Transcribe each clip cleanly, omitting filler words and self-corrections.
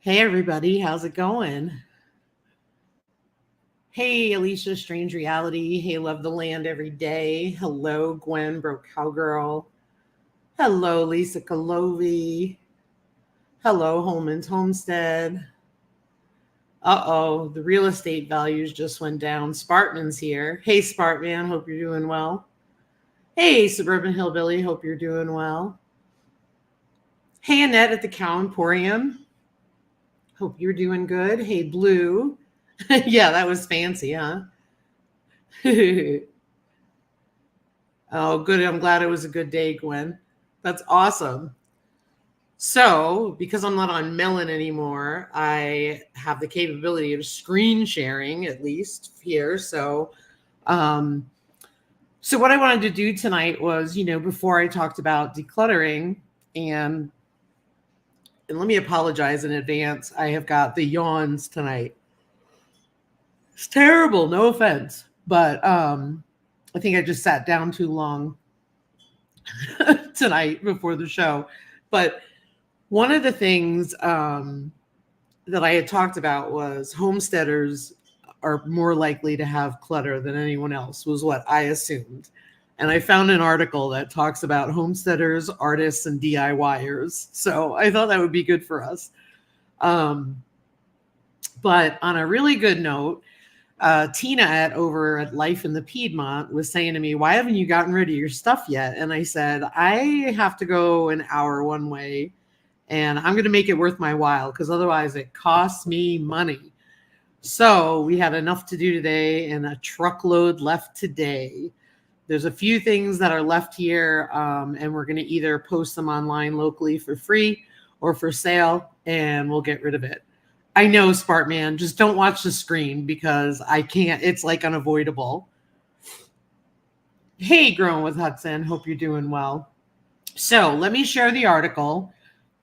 Hey everybody, how's it going? Hey Alicia, Strange Reality. Hey, Love the Land every day. Hello, Gwen, Broke Cowgirl. Hello, Lisa Kalovi. Hello, Holman's Homestead. Uh-oh, the real estate values just went down. Spartman's here. Hey Spartman, hope you're doing well. Hey Suburban Hillbilly, hope you're doing well. Hey Annette at the Cow Emporium. Hope you're doing good. Hey Blue. Yeah, that was fancy, huh? Oh, good. I'm glad it was a good day, Gwen. That's awesome. So, because I'm not on Melon anymore, I have the capability of screen sharing, at least here. Um, so what I wanted to do tonight was, before I talked about decluttering, and and let me apologize in advance. I have got the yawns tonight. It's terrible, no offense, but I think I just sat down too long tonight before the show. But one of the things that I had talked about was homesteaders are more likely to have clutter than anyone else, was what I assumed. And I found an article that talks about homesteaders, artists, and DIYers. So I thought that would be good for us. But on a really good note, Tina over at Life in the Piedmont was saying to me, "Why haven't you gotten rid of your stuff yet?" And I said, "I have to go an hour one way, and I'm going to make it worth my while because otherwise it costs me money." So we had enough to do today and a truckload left today. There's a few things that are left here, and we're going to either post them online locally for free or for sale, and we'll get rid of it. I know, Spartman, just don't watch the screen because I can't. It's like unavoidable. Hey, Growing with Hudson. Hope you're doing well. So let me share the article.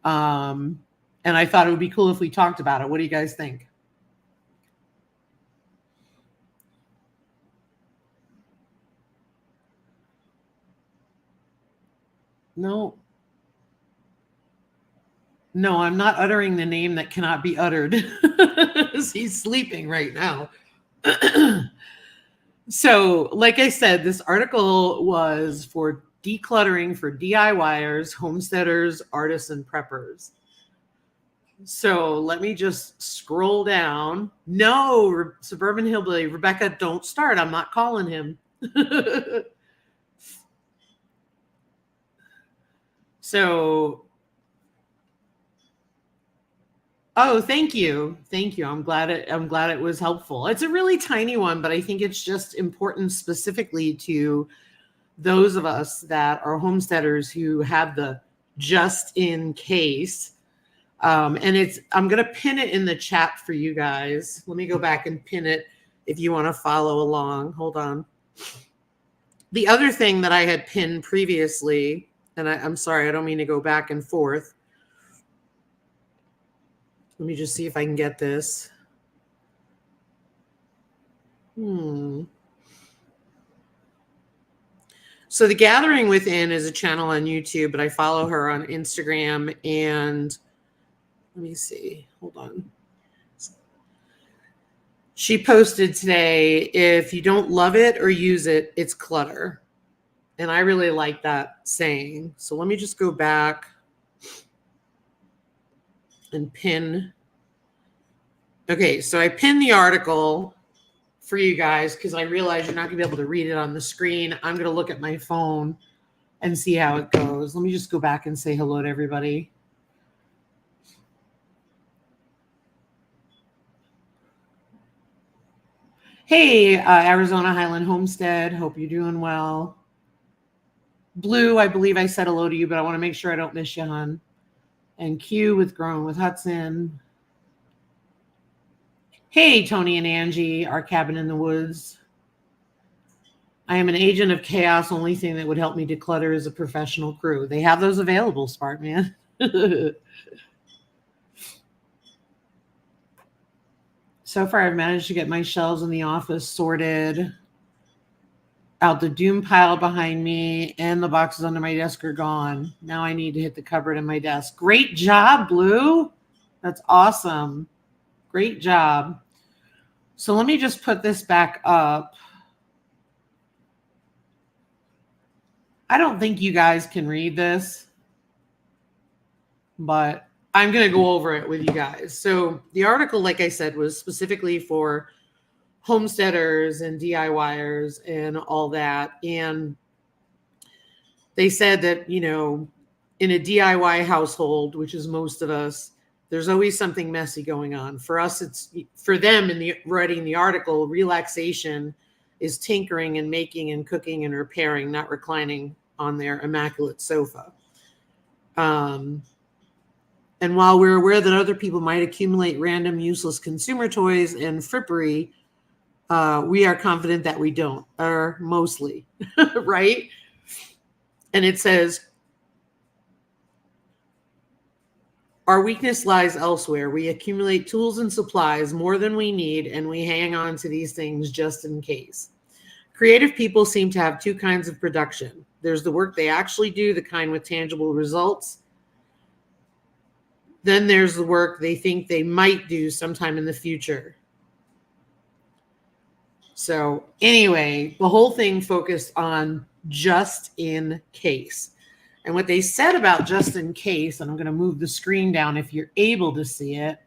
And I thought it would be cool if we talked about it. What do you guys think? No, I'm not uttering the name that cannot be uttered. He's sleeping right now. So, like I said, this article was for decluttering for DIYers, homesteaders, artists, and preppers. So let me just scroll down. No, Suburban Hillbilly, Rebecca, don't start. I'm not calling him. So, oh, thank you. Thank you. I'm glad it was helpful. It's a really tiny one, but I think it's just important specifically to those of us that are homesteaders who have the just in case. And I'm going to pin it in the chat for you guys. Let me go back and pin it if you want to follow along. Hold on. The other thing that I had pinned previously, and I'm sorry, I don't mean to go back and forth. Let me just see if I can get this. So the Gathering Within is a channel on YouTube, but I follow her on Instagram. And let me see. Hold on. She posted today, "If you don't love it or use it, it's clutter." And I really like that saying. So let me just go back and pin. Okay, so I pinned the article for you guys because I realize you're not going to be able to read it on the screen. I'm going to look at my phone and see how it goes. Let me just go back and say hello to everybody. Hey, Arizona Highland Homestead. Hope you're doing well. Blue, I believe I said hello to you, but I want to make sure I don't miss you, hon. And Q with Growing with Hudson. Hey, Tony and Angie, Our Cabin in the Woods. I am an agent of chaos. Only thing that would help me declutter is a professional crew. They have those available, Spartman. So far, I've managed to get my shelves in the office sorted. Out the doom pile behind me, and the boxes under my desk are gone. Now I need to hit the cupboard in my desk. Great job, Blue. That's awesome. Great job. So let me just put this back up. I don't think you guys can read this, but I'm going to go over it with you guys. So the article, like I said, was specifically for homesteaders and DIYers and all that. And they said that, you know, in a DIY household, which is most of us, there's always something messy going on. For us, it's for them in the writing the article, relaxation is tinkering and making and cooking and repairing, not reclining on their immaculate sofa. And while we're aware that other people might accumulate random useless consumer toys and frippery, we are confident that we don't, or mostly, right? And it says, our weakness lies elsewhere. We accumulate tools and supplies more than we need, and we hang on to these things just in case. Creative people seem to have two kinds of production. There's the work they actually do, the kind with tangible results. Then there's the work they think they might do sometime in the future. So anyway, the whole thing focused on just in case. And what they said about just in case, and I'm going to move the screen down if you're able to see it.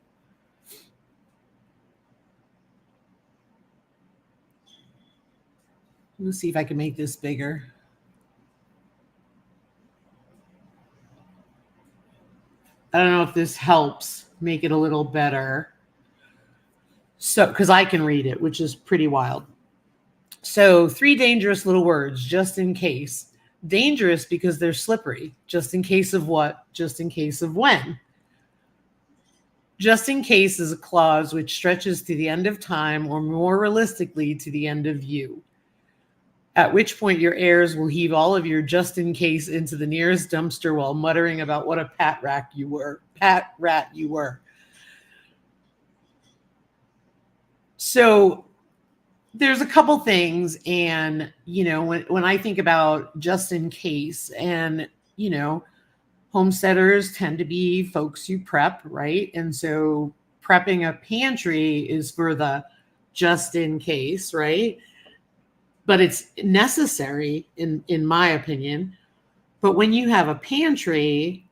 Let's see if I can make this bigger. I don't know if this helps make it a little better. So, because I can read it, which is pretty wild. So 3 dangerous little words, just in case. Dangerous because they're slippery. Just in case of what? Just in case of when. Just in case is a clause which stretches to the end of time, or more realistically, to the end of you. At which point your heirs will heave all of your just in case into the nearest dumpster while muttering about what a pat rat you were. So there's a couple things, and you know, when I think about just in case, and you know, homesteaders tend to be folks who prep, right? And so prepping a pantry is for the just in case, right? But it's necessary in my opinion. But when you have a pantry,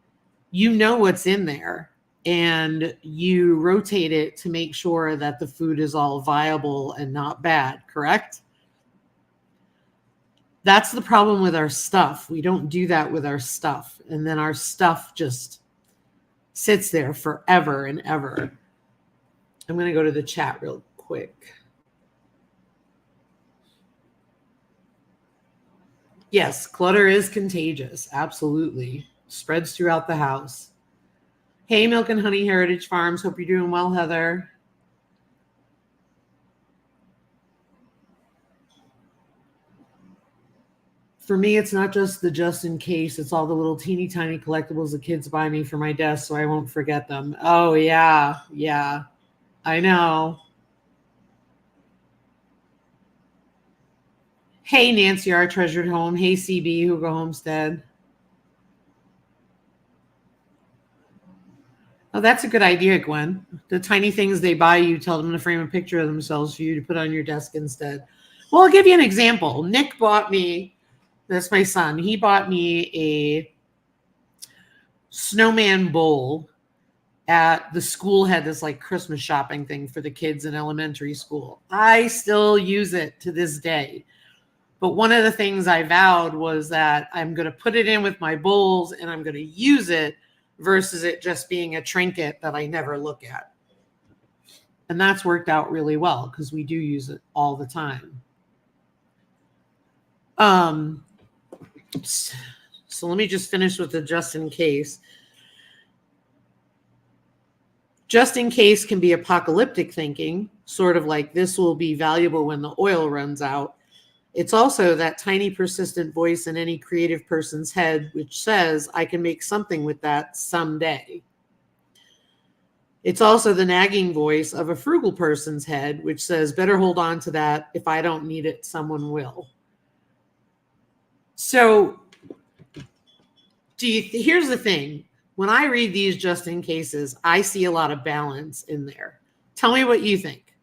you know what's in there, and you rotate it to make sure that the food is all viable and not bad, correct? That's the problem with our stuff. We don't do that with our stuff. And then our stuff just sits there forever and ever. I'm going to go to the chat real quick. Yes, clutter is contagious. Absolutely. Spreads throughout the house. Hey, Milk and Honey Heritage Farms. Hope you're doing well, Heather. For me, it's not just the just in case. It's all the little teeny tiny collectibles the kids buy me for my desk so I won't forget them. Oh, yeah. Yeah. I know. Hey, Nancy, our treasured home. Hey, CB, Hugo Homestead. Oh, that's a good idea, Gwen. The tiny things they buy you, tell them to frame a picture of themselves for you to put on your desk instead. Well, I'll give you an example. Nick bought me, that's my son, he bought me a snowman bowl at the school, had this like Christmas shopping thing for the kids in elementary school. I still use it to this day. But one of the things I vowed was that I'm going to put it in with my bowls and I'm going to use it versus it just being a trinket that I never look at. And that's worked out really well because we do use it all the time. So let me just finish with the just in case. Just in case can be apocalyptic thinking, sort of like this will be valuable when the oil runs out. It's also that tiny persistent voice in any creative person's head which says, I can make something with that someday. It's also the nagging voice of a frugal person's head which says, better hold on to that. If I don't need it, someone will. So here's the thing. When I read these just in cases, I see a lot of balance in there. Tell me what you think.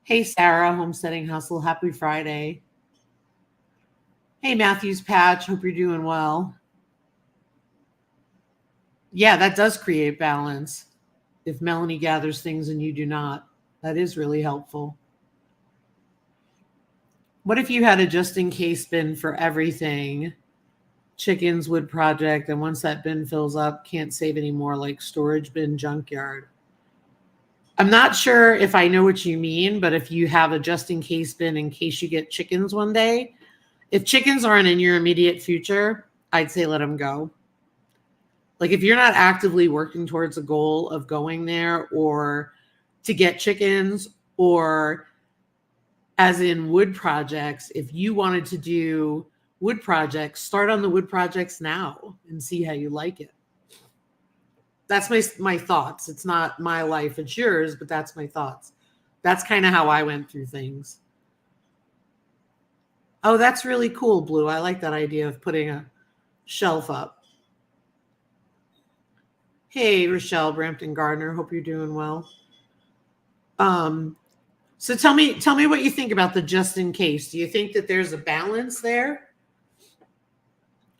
Hey, Sarah, Homesteading Hustle. Happy Friday. Hey, Matthews Patch. Hope you're doing well. Yeah, that does create balance. If Melanie gathers things and you do not, that is really helpful. What if you had a just in case bin for everything? Chickens, wood project, and once that bin fills up, can't save anymore, like storage bin, junkyard. I'm not sure if I know what you mean, but if you have a just in case bin in case you get chickens one day, if chickens aren't in your immediate future, I'd say let them go. Like if you're not actively working towards a goal of going there or to get chickens, or as in wood projects, if you wanted to do wood projects, start on the wood projects now and see how you like it. That's my thoughts. It's not my life, it's yours, but that's my thoughts. That's kind of how I went through things. Oh, that's really cool, Blue. I like that idea of putting a shelf up. Hey, Rochelle, Brampton Gardner. Hope you're doing well. So tell me what you think about the just in case. Do you think that there's a balance there?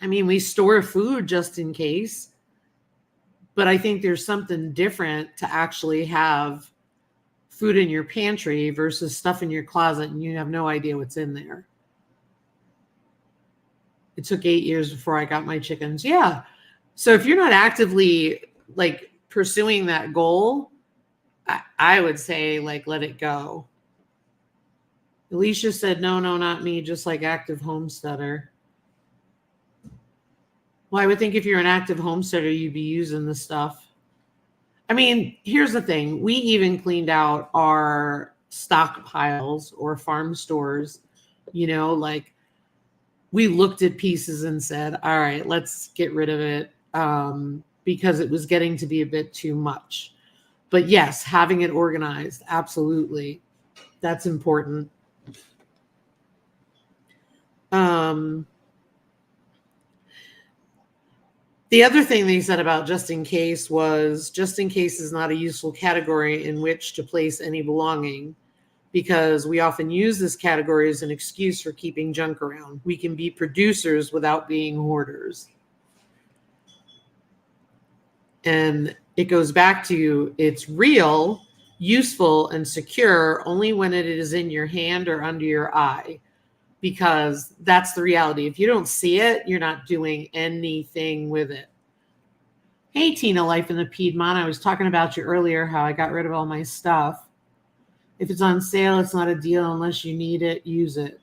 I mean, we store food just in case, but I think there's something different to actually have food in your pantry versus stuff in your closet and you have no idea what's in there. It took 8 years before I got my chickens. Yeah. So if you're not actively like pursuing that goal, I would say like let it go. Alicia said, no, not me, just like active homesteader. Well, I would think if you're an active homesteader, you'd be using the stuff. I mean, here's the thing. We even cleaned out our stockpiles or farm stores, like we looked at pieces and said, all right, let's get rid of it because it was getting to be a bit too much. But yes, having it organized, absolutely. That's important. The other thing they said about just in case was just in case is not a useful category in which to place any belonging, because we often use this category as an excuse for keeping junk around. We can be producers without being hoarders. And it goes back to it's real, useful, and secure only when it is in your hand or under your eye, because that's the reality. If you don't see it, you're not doing anything with it. Hey, Tina, Life in the Piedmont. I was talking about you earlier, how I got rid of all my stuff. If it's on sale, it's not a deal unless you need it, use it.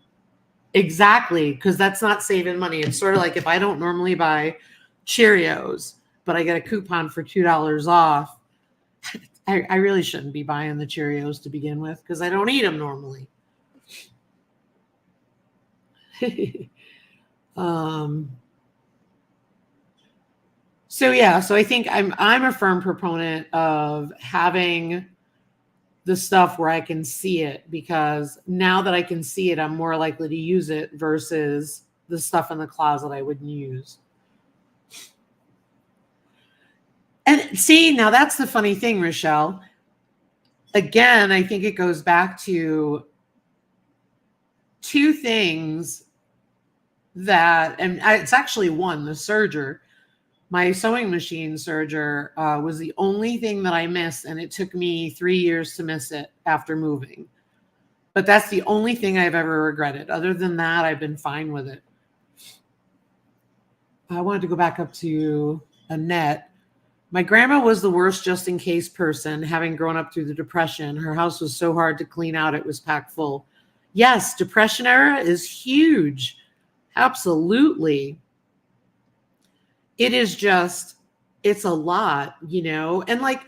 Exactly, because that's not saving money. It's sort of like if I don't normally buy Cheerios, but I get a coupon for $2 off, I really shouldn't be buying the Cheerios to begin with because I don't eat them normally. So I think I'm a firm proponent of having the stuff where I can see it, because now that I can see it, I'm more likely to use it versus the stuff in the closet I wouldn't use. And see, now that's the funny thing, Rochelle. Again, I think it goes back to two things that, and it's actually one, the serger. My sewing machine serger was the only thing that I missed, and it took me 3 years to miss it after moving. But that's the only thing I've ever regretted. Other than that, I've been fine with it. I wanted to go back up to Annette. My grandma was the worst just in case person, having grown up through the Depression. Her house was so hard to clean out, it was packed full. Yes, Depression era is huge. Absolutely. It is just, it's a lot, and like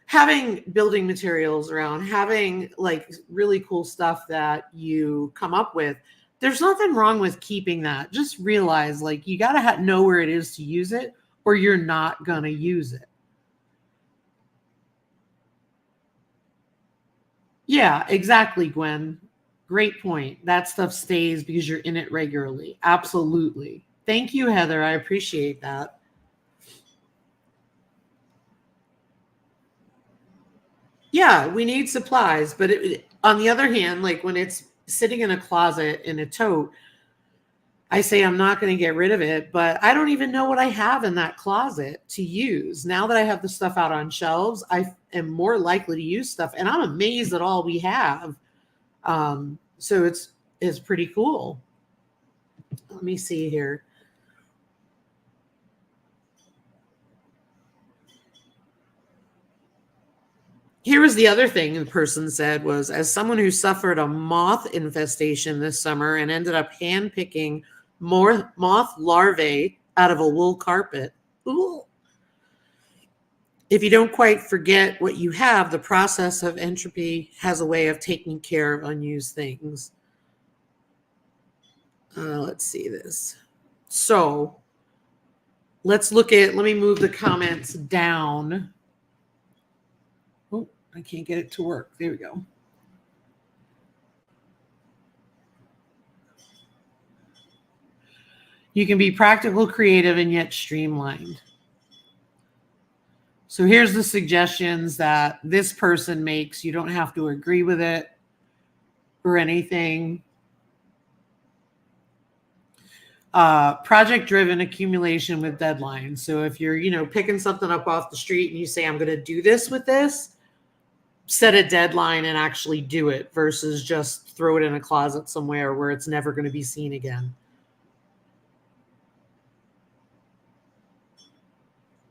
having building materials around, having like really cool stuff that you come up with. There's nothing wrong with keeping that. Just realize like you got to know where it is to use it, or you're not going to use it. Yeah, exactly, Gwen. Great point. That stuff stays because you're in it regularly. Absolutely. Thank you, Heather. I appreciate that. Yeah, we need supplies, but on the other hand, like when it's sitting in a closet in a tote, I say I'm not going to get rid of it, but I don't even know what I have in that closet to use. Now that I have the stuff out on shelves, I am more likely to use stuff, and I'm amazed at all we have. So it's pretty cool. Let me see here. Here was the other thing the person said was, as someone who suffered a moth infestation this summer and ended up handpicking more moth larvae out of a wool carpet. Ooh. If you don't quite forget what you have, the process of entropy has a way of taking care of unused things. Let's see this. So let me move the comments down. Oh, I can't get it to work. There we go. You can be practical, creative, and yet streamlined. So here's the suggestions that this person makes. You don't have to agree with it or anything. Project-driven accumulation with deadlines. So if you're, picking something up off the street and you say, I'm going to do this with this, set a deadline and actually do it versus just throw it in a closet somewhere where it's never going to be seen again.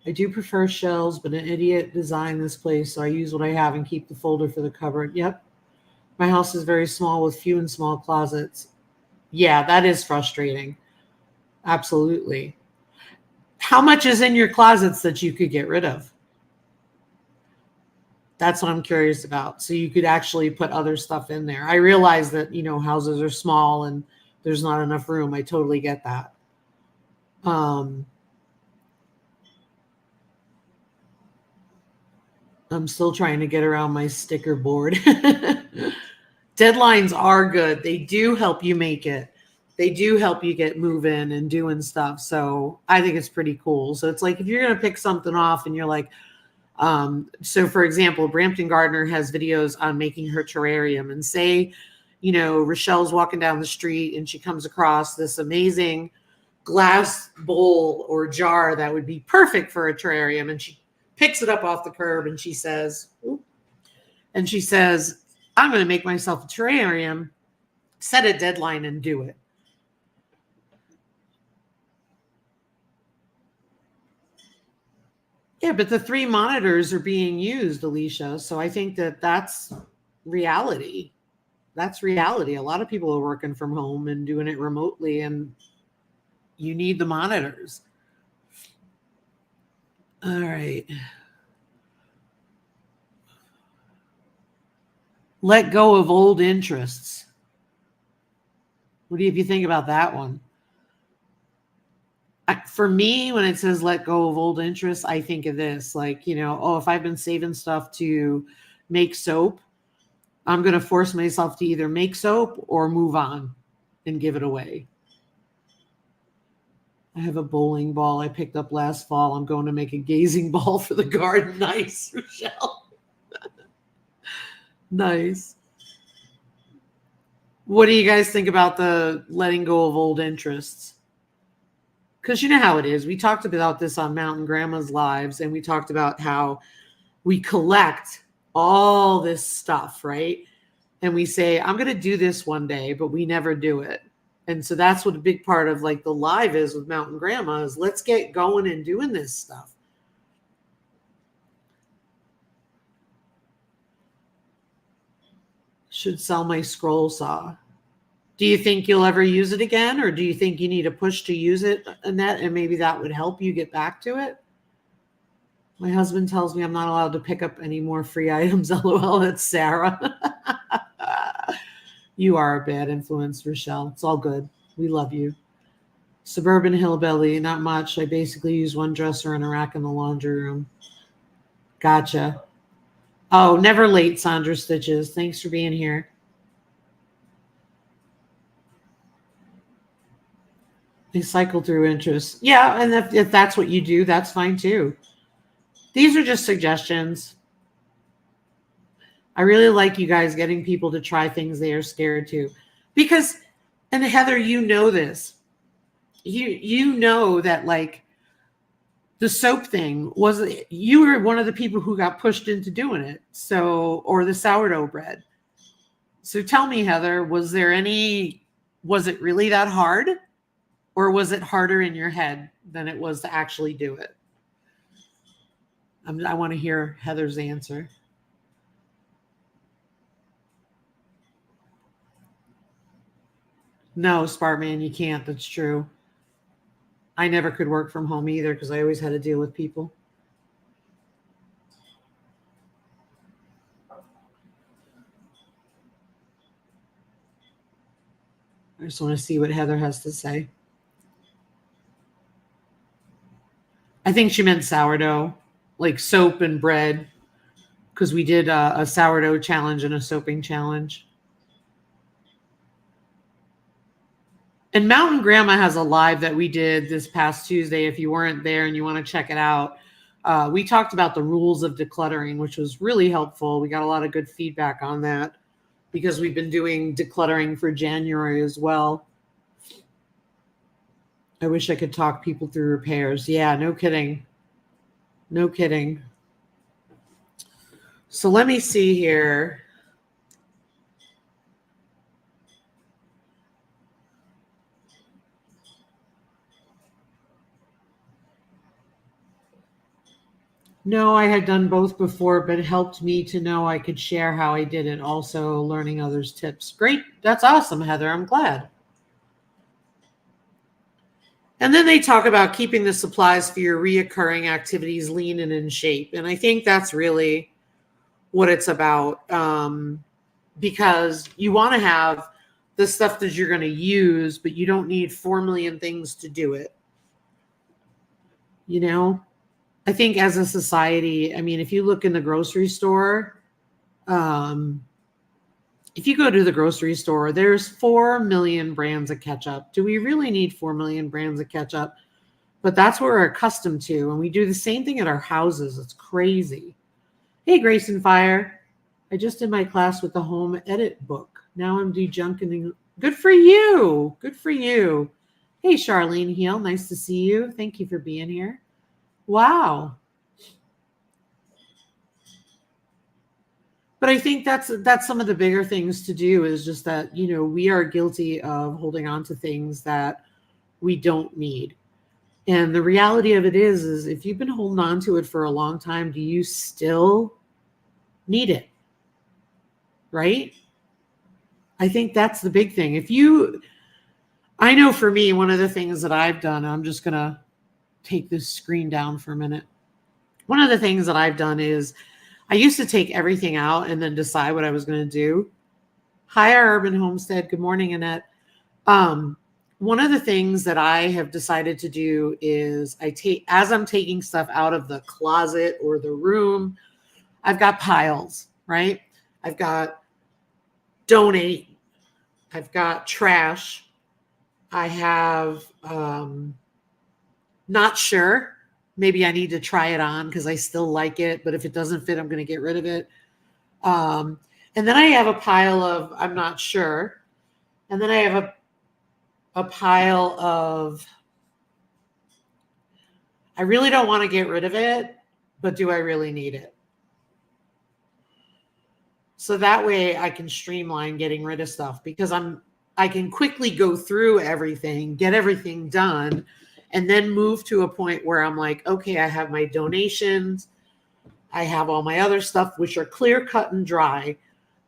I do prefer shelves, but an idiot designed this place, so I use what I have and keep the folder for the cupboard. Yep. My house is very small with few and small closets. Yeah, that is frustrating. Absolutely. How much is in your closets that you could get rid of? That's what I'm curious about. So you could actually put other stuff in there. I realize that, houses are small and there's not enough room. I totally get that. I'm still trying to get around my sticker board. Deadlines are good. They do help you make it. They do help you get moving and doing stuff. So I think it's pretty cool. So it's like if you're going to pick something off and you're like, so for example, Brampton Gardener has videos on making her terrarium, and say, Rochelle's walking down the street and she comes across this amazing glass bowl or jar that would be perfect for a terrarium. And she picks it up off the curb and she says, I'm going to make myself a terrarium, set a deadline and do it. Yeah, but the 3 monitors are being used, Alicia. So I think that's reality. That's reality. A lot of people are working from home and doing it remotely, and you need the monitors. All right. Let go of old interests. What do you think about that one? For me, when it says let go of old interests, I think of this, like, if I've been saving stuff to make soap, I'm going to force myself to either make soap or move on and give it away. I have a bowling ball I picked up last fall. I'm going to make a gazing ball for the garden. Nice, Rochelle. Nice. What do you guys think about the letting go of old interests? Because you know how it is. We talked about this on Mountain Grandma's Lives, and we talked about how we collect all this stuff, right? And we say, I'm going to do this one day, but we never do it. And so that's what a big part of like the live is with Mountain Grandma is let's get going and doing this stuff. Should sell my scroll saw. Do you think you'll ever use it again? Or do you think you need a push to use it, Annette, and maybe that would help you get back to it? My husband tells me I'm not allowed to pick up any more free items. LOL, that's Sarah. You are a bad influence, Rochelle. It's all good. We love you. Suburban hillbilly, not much. I basically use one dresser and a rack in the laundry room. Gotcha. Oh, never late, Sandra Stitches. Thanks for being here. They cycle through interests. Yeah, and if that's what you do, that's fine too. These are just suggestions. I really like you guys getting people to try things they are scared to. Because, and Heather, you know this. You know that like the soap thing was, you were one of the people who got pushed into doing it. So, or the sourdough bread. So tell me, Heather, was it really that hard? Or was it harder in your head than it was to actually do it? I want to hear Heather's answer. No, Spartman, you can't. That's true. I never could work from home either because I always had to deal with people. I just want to see what Heather has to say. I think she meant sourdough, like soap and bread, because we did a sourdough challenge and a soaping challenge. And Mountain Grandma has a live that we did this past Tuesday. If you weren't there and you want to check it out, we talked about the rules of decluttering, which was really helpful. We got a lot of good feedback on that because we've been doing decluttering for January as well. I wish I could talk people through repairs. Yeah, no kidding. No kidding. So let me see here. No, I had done both before, but it helped me to know I could share how I did it. Also, learning others' tips. Great. That's awesome, Heather. I'm glad. And then they talk about keeping the supplies for your reoccurring activities lean and in shape. And I think that's really what it's about, because you want to have the stuff that you're going to use, but you don't need 4 million things to do it. You know, I think as a society, I mean, if you look in the grocery store, if you go to the grocery store, there's 4 million brands of ketchup. Do we really need 4 million brands of ketchup? But that's what we're accustomed to. And we do the same thing at our houses. It's crazy. Hey, Grace and Fire. I just did my class with the home edit book. Now I'm dejunking. Good for you. Good for you. Hey, Charlene Heel. Nice to see you. Thank you for being here. Wow. But I think that's some of the bigger things to do is just that, you know, we are guilty of holding on to things that we don't need. And the reality of it is if you've been holding on to it for a long time, do you still need it? Right? I think that's the big thing. I know for me, one of the things that I've done, I'm just going to take this screen down for a minute. One of the things that I've done is I used to take everything out and then decide what I was going to do. Hi, our Urban Homestead. Good morning, Annette. One of the things that I have decided to do is as I'm taking stuff out of the closet or the room, I've got piles, right? I've got donate. I've got trash. I have not sure. Maybe I need to try it on because I still like it, but if it doesn't fit, I'm going to get rid of it. And then I have a pile of I'm not sure. And then I have a pile of I really don't want to get rid of it, but do I really need it? So that way I can streamline getting rid of stuff because I can quickly go through everything, get everything done, and then move to a point where I'm like, okay, I have my donations. I have all my other stuff, which are clear, cut, and dry.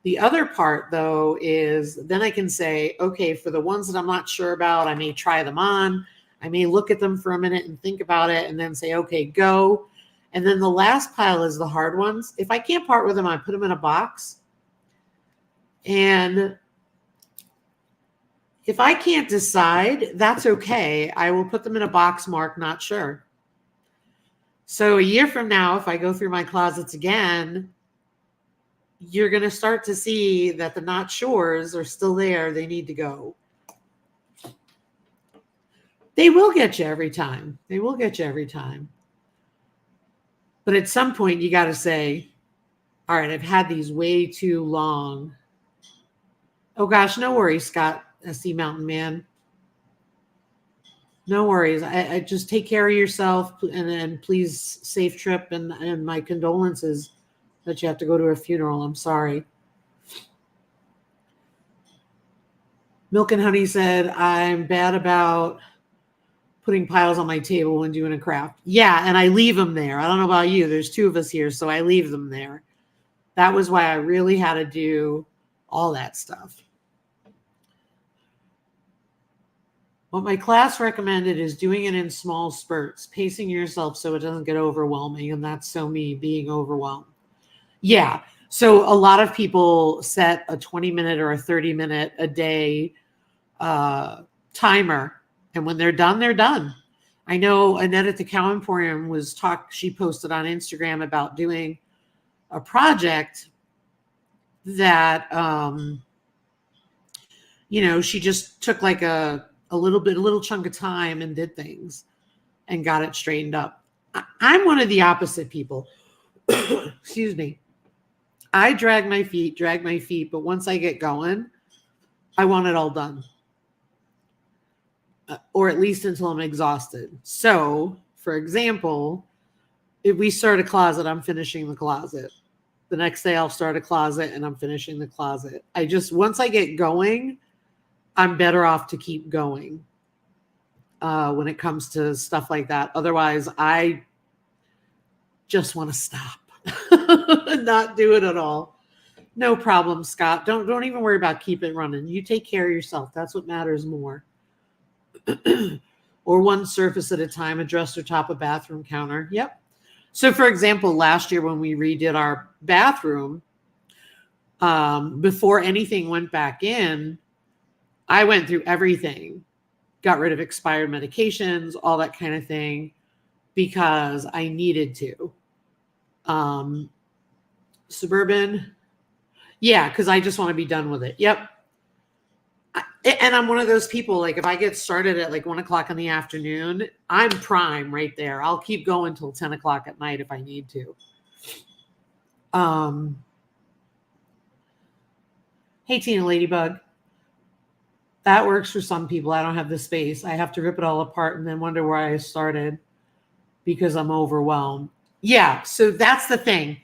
The other part, though, is then I can say, okay, for the ones that I'm not sure about, I may try them on. I may look at them for a minute and think about it and then say, okay, go. And then the last pile is the hard ones. If I can't part with them, I put them in a box. And if I can't decide, that's okay. I will put them in a box marked not sure. So a year from now, if I go through my closets again, you're going to start to see that the not sures are still there. They need to go. They will get you every time. They will get you every time. But at some point, you got to say, All right, I've had these way too long. Oh gosh, no worries, Scott, SC Mountain Man. No worries. I just take care of yourself, and then please safe trip, and my condolences that you have to go to a funeral. I'm sorry. Milk and Honey said, I'm bad about putting piles on my table when doing a craft. Yeah, and I leave them there. I don't know about you. There's two of us here, so I leave them there. That was why I really had to do all that stuff. What my class recommended is doing it in small spurts, pacing yourself so it doesn't get overwhelming. And that's so me being overwhelmed. Yeah. So a lot of people set a 20-minute or a 30-minute a day timer. And when they're done, they're done. I know Annette at the Cow Emporium she posted on Instagram about doing a project that, she just took like a little chunk of time and did things and got it straightened up. I'm one of the opposite people. Excuse me. I drag my feet, but once I get going, I want it all done. Or at least until I'm exhausted. So, for example, if we start a closet, I'm finishing the closet. The next day I'll start a closet and I'm finishing the closet. Once I get going, I'm better off to keep going when it comes to stuff like that. Otherwise, I just want to stop and not do it at all. No problem, Scott. Don't even worry about keep it running. You take care of yourself. That's what matters more. Or one surface at a time, a dresser top, a bathroom counter. Yep. So, for example, last year when we redid our bathroom, before anything went back in, I went through everything, got rid of expired medications, all that kind of thing, because I needed to. Suburban. Yeah, because I just want to be done with it. Yep. And I'm one of those people, like if I get started at like 1 o'clock in the afternoon, I'm prime right there. I'll keep going till 10 o'clock at night if I need to. Hey, Tina Ladybug. That works for some people. I don't have the space. I have to rip it all apart and then wonder where I started because I'm overwhelmed. Yeah, so that's the thing.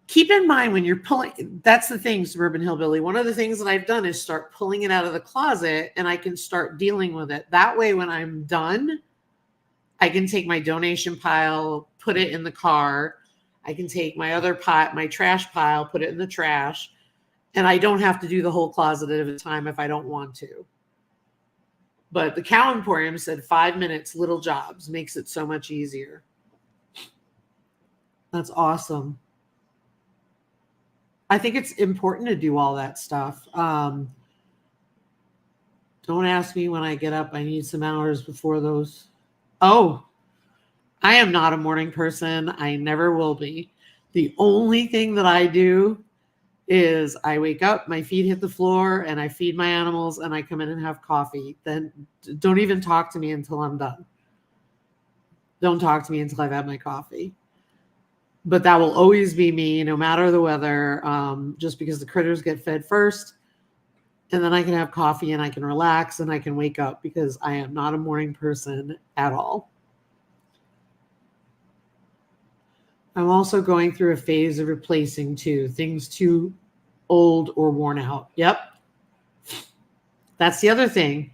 Keep in mind when you're pulling, that's the thing, Suburban Hillbilly. One of the things that I've done is start pulling it out of the closet and I can start dealing with it. That way, when I'm done, I can take my donation pile, put it in the car. I can take my other pot, my trash pile, put it in the trash. And I don't have to do the whole closet at a time if I don't want to. But the Cow Emporium said 5 minutes, little jobs, makes it so much easier. That's awesome. I think it's important to do all that stuff. Don't ask me when I get up. I need some hours before those. Oh, I am not a morning person. I never will be. The only thing that I do is I wake up, my feet hit the floor, and I feed my animals, and I come in and have coffee. Then don't even talk to me until I'm done. Don't talk to me until I've had my coffee. But that will always be me, no matter the weather, just because the critters get fed first. And then I can have coffee and I can relax and I can wake up because I am not a morning person at all. I'm also going through a phase of replacing things too old or worn out. Yep. That's the other thing.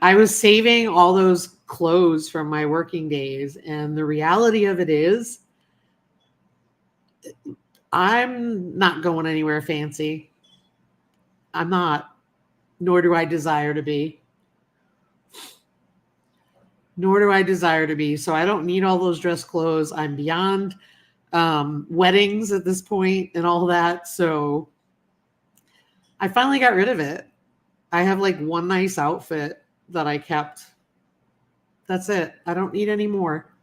I was saving all those clothes from my working days. And the reality of it is I'm not going anywhere fancy. I'm not, nor do I desire to be. So I don't need all those dress clothes. I'm beyond weddings at this point and all that. So I finally got rid of it. I have like one nice outfit that I kept. That's it. I don't need any more.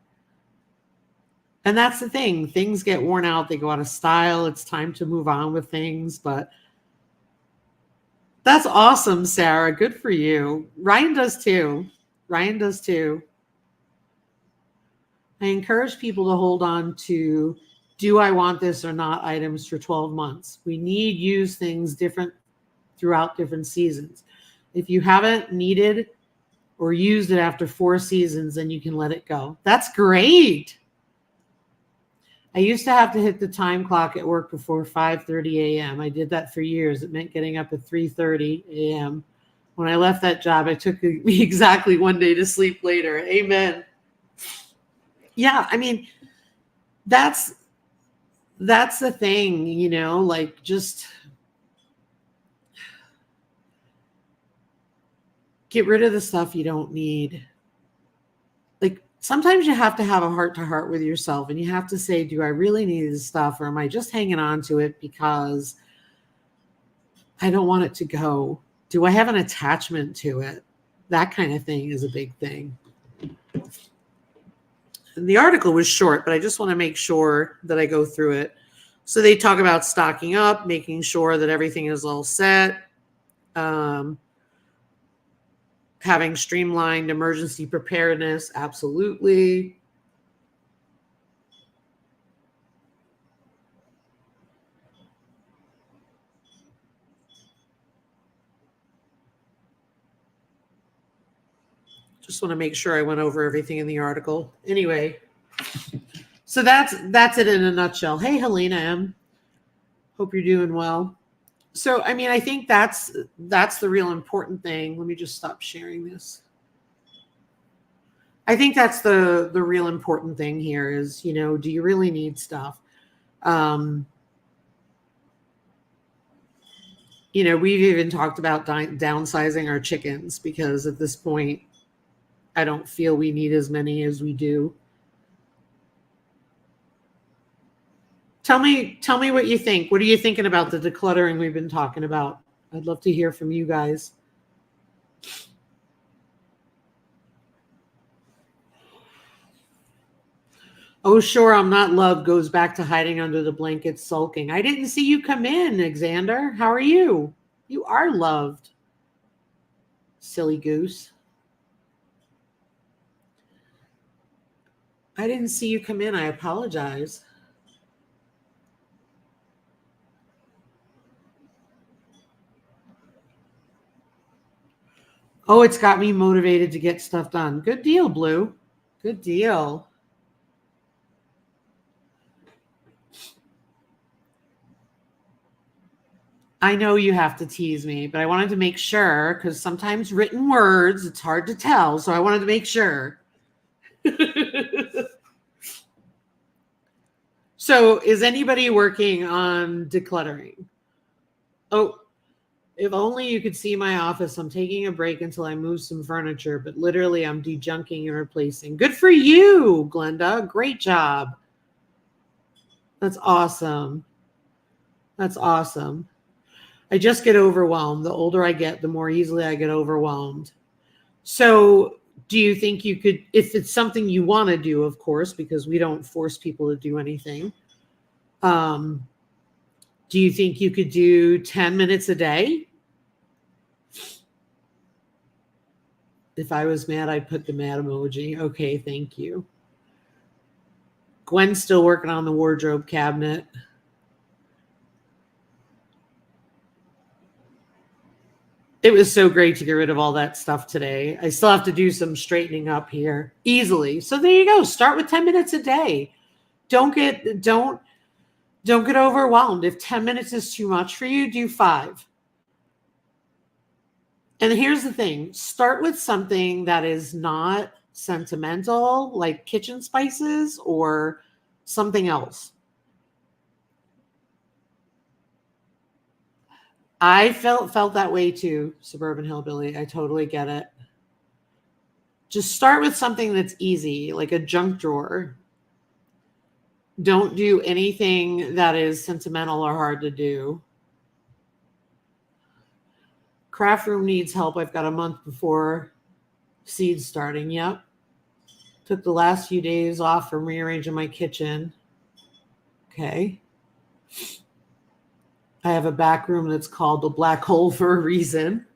And that's the thing. Things get worn out. They go out of style. It's time to move on with things. But that's awesome, Sarah. Good for you. Ryan does too. I encourage people to hold on to do I want this or not items for 12 months. We need use things different throughout different seasons. If you haven't needed or used it after 4 seasons, then you can let it go. That's great. I used to have to hit the time clock at work before 5:30 a.m. I did that for years. It meant getting up at 3:30 a.m. When I left that job, I took me exactly one day to sleep later. Amen. Yeah, I mean, that's the thing, you know, like just get rid of the stuff you don't need. Like sometimes you have to have a heart to heart with yourself and you have to say, do I really need this stuff or am I just hanging on to it because I don't want it to go? Do I have an attachment to it? That kind of thing is a big thing. And the article was short, but I just want to make sure that I go through it. So they talk about stocking up, making sure that everything is all set, having streamlined emergency preparedness, absolutely. Just want to make sure I went over everything in the article. Anyway, so that's it in a nutshell. Hey, Helena M. Hope you're doing well. So, I mean, I think that's the real important thing. Let me just stop sharing this. I think that's the real important thing here is, you know, do you really need stuff? You know, we've even talked about downsizing our chickens because at this point, I don't feel we need as many as we do. Tell me what you think. What are you thinking about the decluttering we've been talking about? I'd love to hear from you guys. Oh, sure, I'm not loved goes back to hiding under the blanket sulking. I didn't see you come in, Xander. How are you? You are loved. Silly goose. I didn't see you come in. I apologize. Oh, it's got me motivated to get stuff done. Good deal, Blue. Good deal. I know you have to tease me, but I wanted to make sure because sometimes written words, it's hard to tell. So I wanted to make sure. So is anybody working on decluttering? Oh, if only you could see my office. I'm taking a break until I move some furniture, but literally I'm dejunking and replacing. Good for you, Glenda. Great job. That's awesome. That's awesome. I just get overwhelmed. The older I get, the more easily I get overwhelmed. So do you think you could, if it's something you want to do, of course, because we don't force people to do anything, do you think you could do 10 minutes a day? If I was mad, I'd put the mad emoji. Okay, thank you. Gwen's still working on the wardrobe cabinet. It was so great to get rid of all that stuff today. I still have to do some straightening up here easily. So there you go. Start with 10 minutes a day. Don't get overwhelmed. If 10 minutes is too much for you, do 5. And here's the thing. Start with something that is not sentimental, like kitchen spices or something else. I felt that way too, Suburban Hillbilly. I totally get it. Just start with something that's easy, like a junk drawer. Don't do anything that is sentimental or hard to do. Craft room needs help. I've got a month before seeds starting. Yep. Took the last few days off from rearranging my kitchen. Okay. I have a back room that's called the black hole for a reason.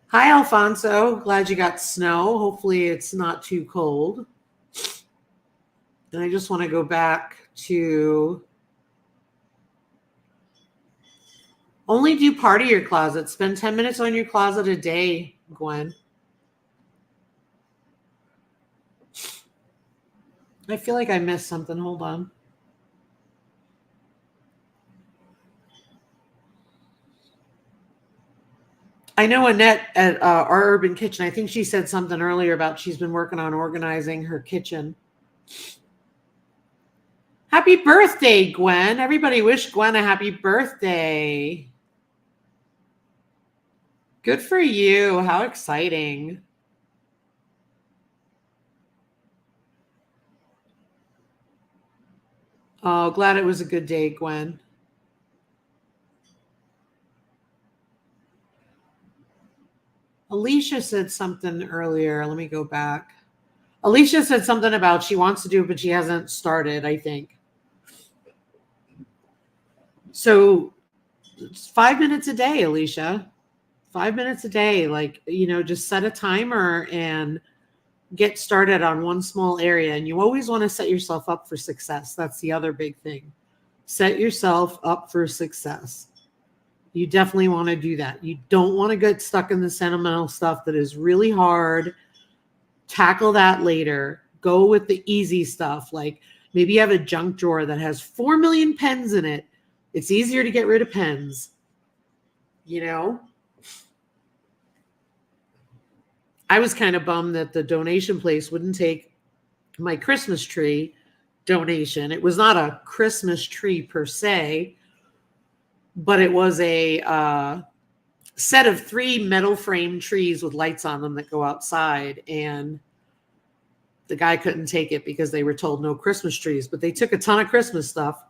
Hi, Alfonso. Glad you got snow. Hopefully it's not too cold. And I just want to go back to only do part of your closet. Spend 10 minutes on your closet a day, Gwen. I feel like I missed something. Hold on. I know Annette at Our Urban Kitchen, I think she said something earlier about she's been working on organizing her kitchen. Happy birthday, Gwen. Everybody wish Gwen a happy birthday. Good for you. How exciting. Oh, glad it was a good day, Gwen. Alicia said something earlier. Let me go back. Alicia said something about she wants to do it, but she hasn't started, I think. So it's 5 minutes a day, Alicia. 5 minutes a day. Like, just set a timer and get started on one small area. And you always want to set yourself up for success. That's the other big thing. Set yourself up for success. You definitely want to do that. You don't want to get stuck in the sentimental stuff that is really hard. Tackle that later. Go with the easy stuff. Like maybe you have a junk drawer that has 4 million pens in it. It's easier to get rid of pens. I was kind of bummed that the donation place wouldn't take my Christmas tree donation. It was not a Christmas tree per se, but it was a set of 3 metal frame trees with lights on them that go outside. And the guy couldn't take it because they were told no Christmas trees, but they took a ton of Christmas stuff.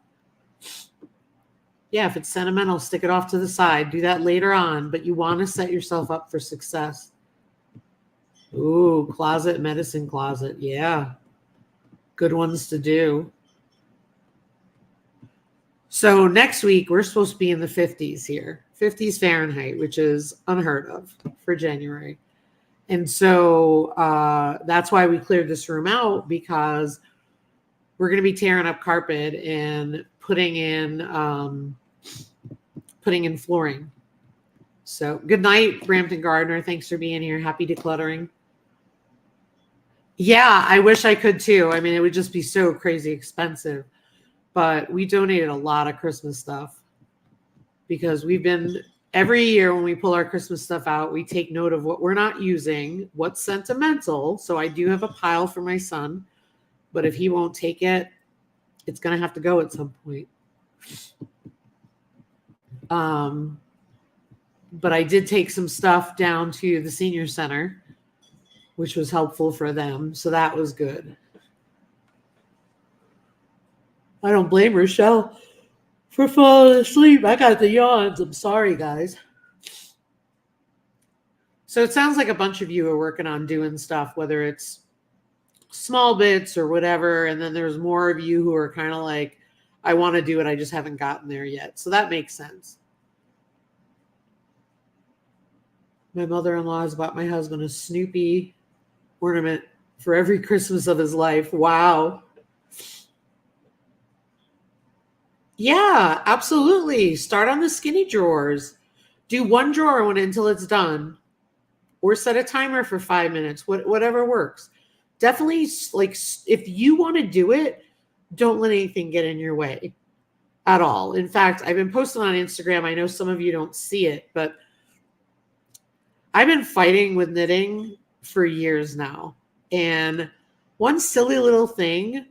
Yeah, if it's sentimental, stick it off to the side. Do that later on, but you want to set yourself up for success. Ooh, closet, medicine closet. Yeah. Good ones to do. So next week, we're supposed to be in the 50s here, 50s Fahrenheit, which is unheard of for January. And so that's why we cleared this room out, because we're going to be tearing up carpet and putting in flooring. So good night, Brampton Gardner. Thanks for being here. Happy decluttering. Yeah, I wish I could too. I mean, it would just be so crazy expensive. But we donated a lot of Christmas stuff because every year when we pull our Christmas stuff out, we take note of what we're not using, what's sentimental. So I do have a pile for my son, but if he won't take it, it's going to have to go at some point. But I did take some stuff down to the senior center, which was helpful for them. So that was good. I don't blame Rochelle for falling asleep. I got the yawns. I'm sorry, guys. So it sounds like a bunch of you are working on doing stuff, whether it's small bits or whatever. And then there's more of you who are kind of like, I want to do it. I just haven't gotten there yet. So that makes sense. My mother-in-law has bought my husband a Snoopy ornament for every Christmas of his life. Wow. Yeah, absolutely. Start on the skinny drawers. Do one drawer until it's done, or set a timer for 5 minutes, whatever works. Definitely, like, if you want to do it, don't let anything get in your way at all. In fact, I've been posting on Instagram. I know some of you don't see it, but I've been fighting with knitting for years now. And one silly little thing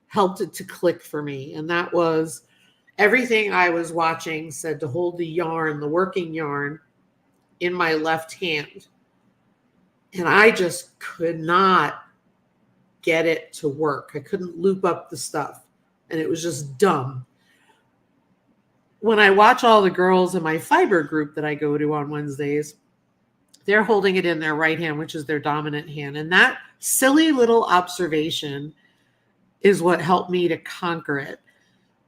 helped it to click for me. And that was everything I was watching said to hold the yarn, the working yarn, in my left hand. And I just could not get it to work. I couldn't loop up the stuff. And it was just dumb. When I watch all the girls in my fiber group that I go to on Wednesdays, they're holding it in their right hand, which is their dominant hand. And that silly little observation is what helped me to conquer it.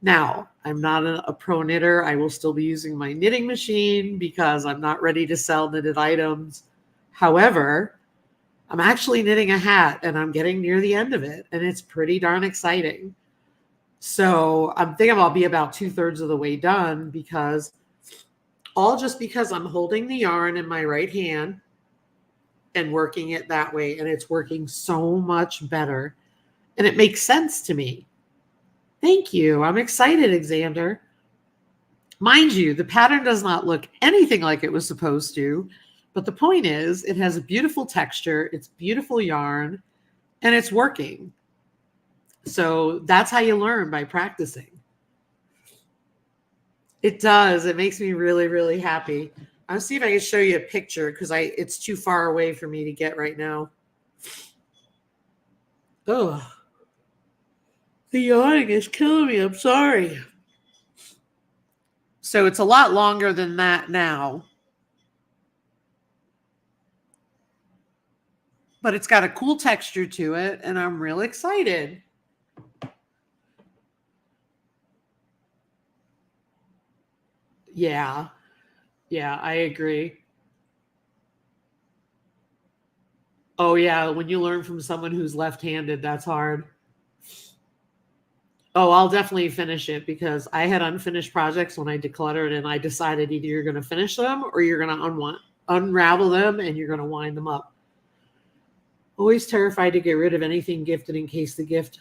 Now, I'm not a pro knitter. I will still be using my knitting machine because I'm not ready to sell knitted items. However, I'm actually knitting a hat and I'm getting near the end of it, and it's pretty darn exciting. So I'm thinking I'll be about 2/3 of the way done, because I'm holding the yarn in my right hand and working it that way. And it's working so much better. And it makes sense to me. Thank you. I'm excited, Xander. Mind you, the pattern does not look anything like it was supposed to. But the point is, it has a beautiful texture. It's beautiful yarn. And it's working. So that's how you learn, by practicing. It does. It makes me really, really happy. I'll see if I can show you a picture, because it's too far away for me to get right now. Oh, the yawning is killing me. I'm sorry. So it's a lot longer than that now. But it's got a cool texture to it, and I'm real excited. Yeah. Yeah, I agree. Oh, yeah. When you learn from someone who's left-handed, that's hard. Oh, I'll definitely finish it, because I had unfinished projects when I decluttered, and I decided either you're going to finish them or you're going to unravel them and you're going to wind them up. Always terrified to get rid of anything gifted in case the gift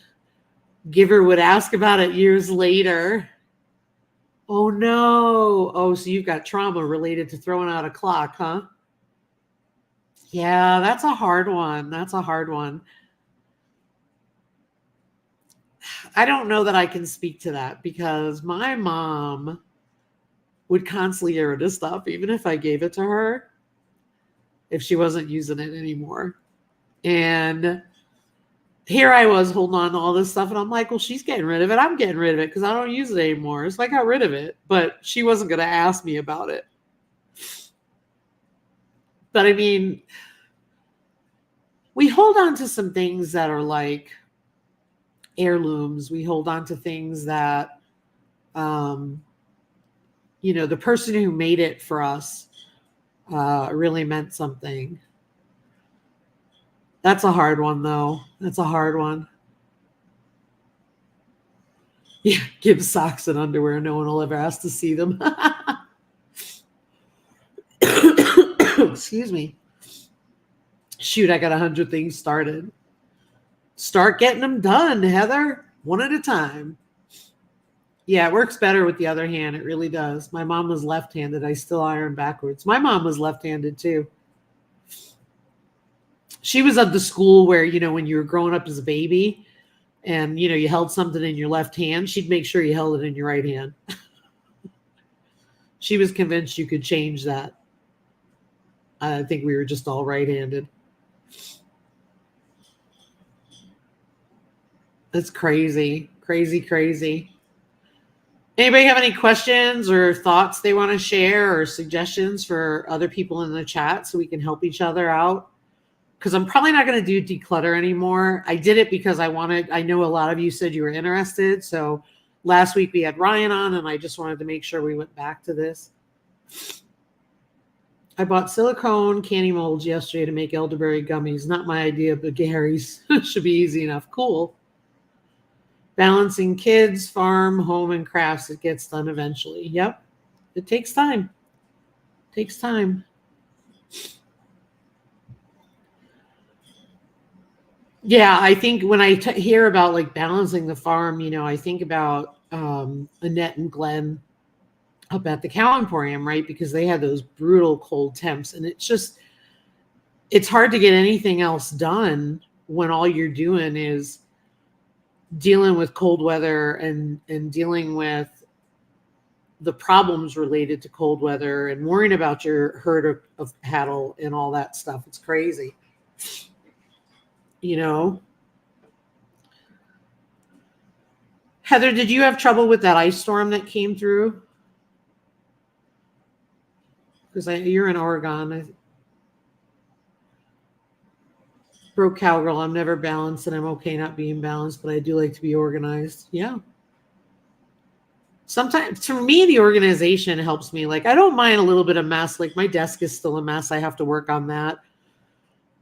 giver would ask about it years later. Oh, no. Oh, so you've got trauma related to throwing out a clock, huh? Yeah, that's a hard one. That's a hard one. I don't know that I can speak to that, because my mom would constantly get rid of stuff, even if I gave it to her, if she wasn't using it anymore. And here I was holding on to all this stuff, and I'm like, well, she's getting rid of it. I'm getting rid of it because I don't use it anymore. So I got rid of it, but she wasn't going to ask me about it. But I mean, we hold on to some things that are like heirlooms. We hold on to things that, the person who made it for us really meant something. That's a hard one, though. That's a hard one. Yeah, give socks and underwear. No one will ever ask to see them. Excuse me. Shoot, I got 100 things started. Start getting them done, Heather. One at a time. Yeah, it works better with the other hand. It really does. My mom was left-handed. I still iron backwards. My mom was left-handed too. She was of the school where, when you were growing up as a baby and, you held something in your left hand, she'd make sure you held it in your right hand. She was convinced you could change that. I think we were just all right-handed. That's crazy. Crazy, crazy. Anybody have any questions or thoughts they want to share, or suggestions for other people in the chat so we can help each other out? Because I'm probably not going to do declutter anymore. I did it because I know a lot of you said you were interested. So last week we had Ryan on, and I just wanted to make sure we went back to this. I bought silicone candy molds yesterday to make elderberry gummies. Not my idea, but Gary's. Should be easy enough. Cool. Balancing kids, farm, home, and crafts. It gets done eventually. Yep. It takes time. Takes time. Yeah, I think when I hear about like balancing the farm, I think about Annette and Glenn up at the Cow Emporium, right? Because they had those brutal cold temps, and it's hard to get anything else done when all you're doing is dealing with cold weather and dealing with the problems related to cold weather and worrying about your herd of cattle and all that stuff. It's crazy. Heather, did you have trouble with that ice storm that came through? Because you're in Oregon. Broke cowgirl. I'm never balanced, and I'm okay not being balanced, but I do like to be organized. Yeah. Sometimes, for me, the organization helps me. Like, I don't mind a little bit of mess. Like, my desk is still a mess. I have to work on that.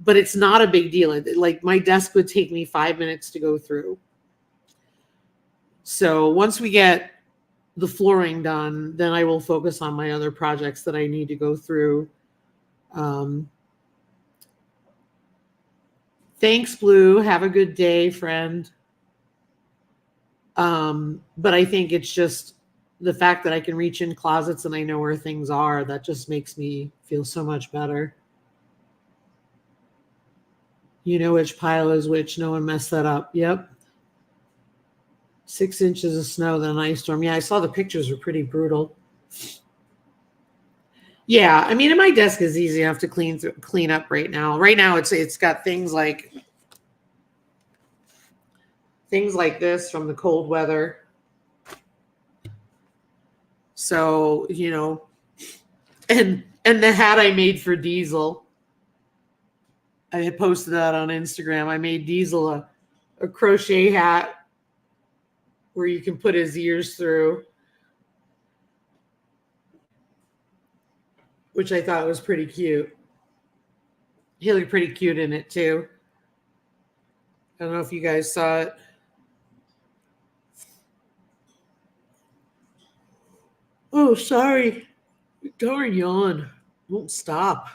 but it's not a big deal. Like my desk would take me 5 minutes to go through. So once we get the flooring done, then I will focus on my other projects that I need to go through. Thanks, Blue. Have a good day, friend. But I think it's just the fact that I can reach in closets and I know where things are, that just makes me feel so much better. You know which pile is which. No one messed that up. Yep. 6 inches of snow, then an ice storm. Yeah, I saw the pictures were pretty brutal. Yeah, I mean, and my desk is easy enough to clean up right now. Right now, it's got things like this from the cold weather. So, you know, and the hat I made for Diesel, I had posted that on Instagram. I made Diesel a crochet hat where you can put his ears through, which I thought was pretty cute. He looked pretty cute in it too. I don't know if you guys saw it. Oh, sorry. Darn yawn. Won't stop.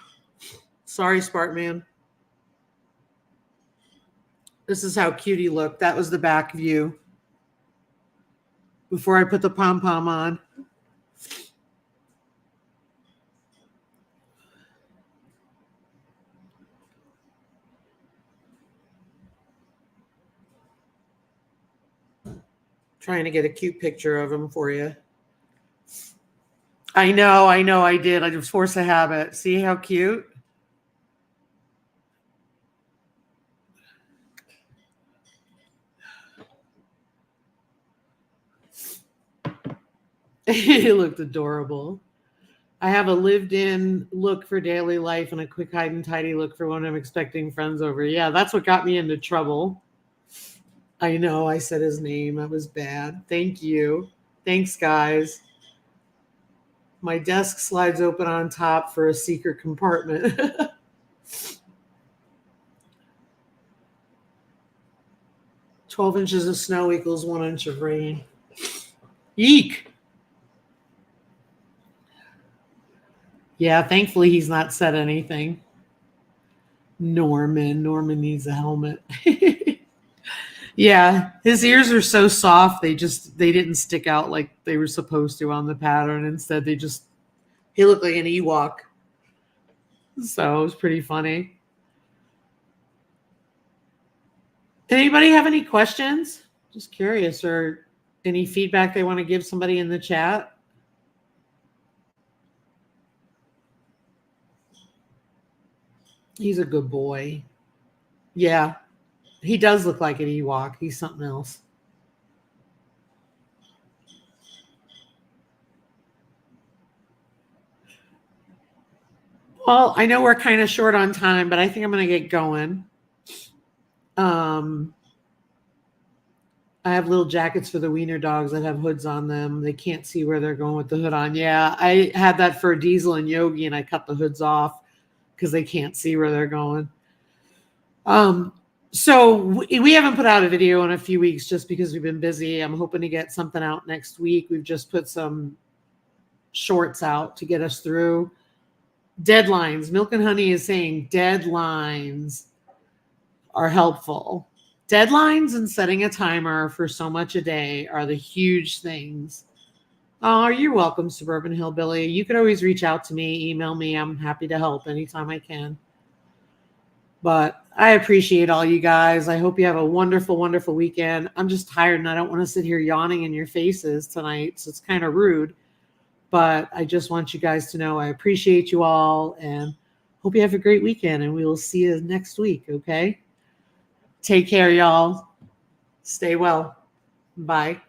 Sorry, Sparkman. This is how cute he looked. That was the back view before I put the pom-pom on. Trying to get a cute picture of him for you. I know I did. I just forced a habit. See how cute? He looked adorable. I have a lived-in look for daily life and a quick hide and tidy look for when I'm expecting friends over. Yeah, that's what got me into trouble. I know I said his name. That was bad. Thank you. Thanks, guys. My desk slides open on top for a secret compartment. 12 inches of snow equals 1 inch of rain. Eek. Yeah, thankfully he's not said anything. Norman needs a helmet. Yeah, his ears are so soft. They didn't stick out like they were supposed to on the pattern. Instead, he looked like an Ewok. So it was pretty funny. Anybody have any questions? Just curious, or any feedback they want to give somebody in the chat? He's a good boy. Yeah, he does look like an Ewok. He's something else. Well, I know we're kind of short on time, but I think I'm going to get going. I have little jackets for the wiener dogs that have hoods on them. They can't see where they're going with the hood on. Yeah, I had that for Diesel and Yogi, and I cut the hoods off because they can't see where they're going. So we haven't put out a video in a few weeks just because we've been busy. I'm hoping to get something out next week. We've just put some shorts out to get us through. Deadlines. Milk and Honey is saying deadlines are helpful. Deadlines and setting a timer for so much a day are the huge things. Oh, you're welcome, Suburban Hillbilly. You could always reach out to me, email me. I'm happy to help anytime I can. But I appreciate all you guys. I hope you have a wonderful, wonderful weekend. I'm just tired and I don't want to sit here yawning in your faces tonight. So it's kind of rude. But I just want you guys to know I appreciate you all and hope you have a great weekend. And we will see you next week, okay? Take care, y'all. Stay well. Bye.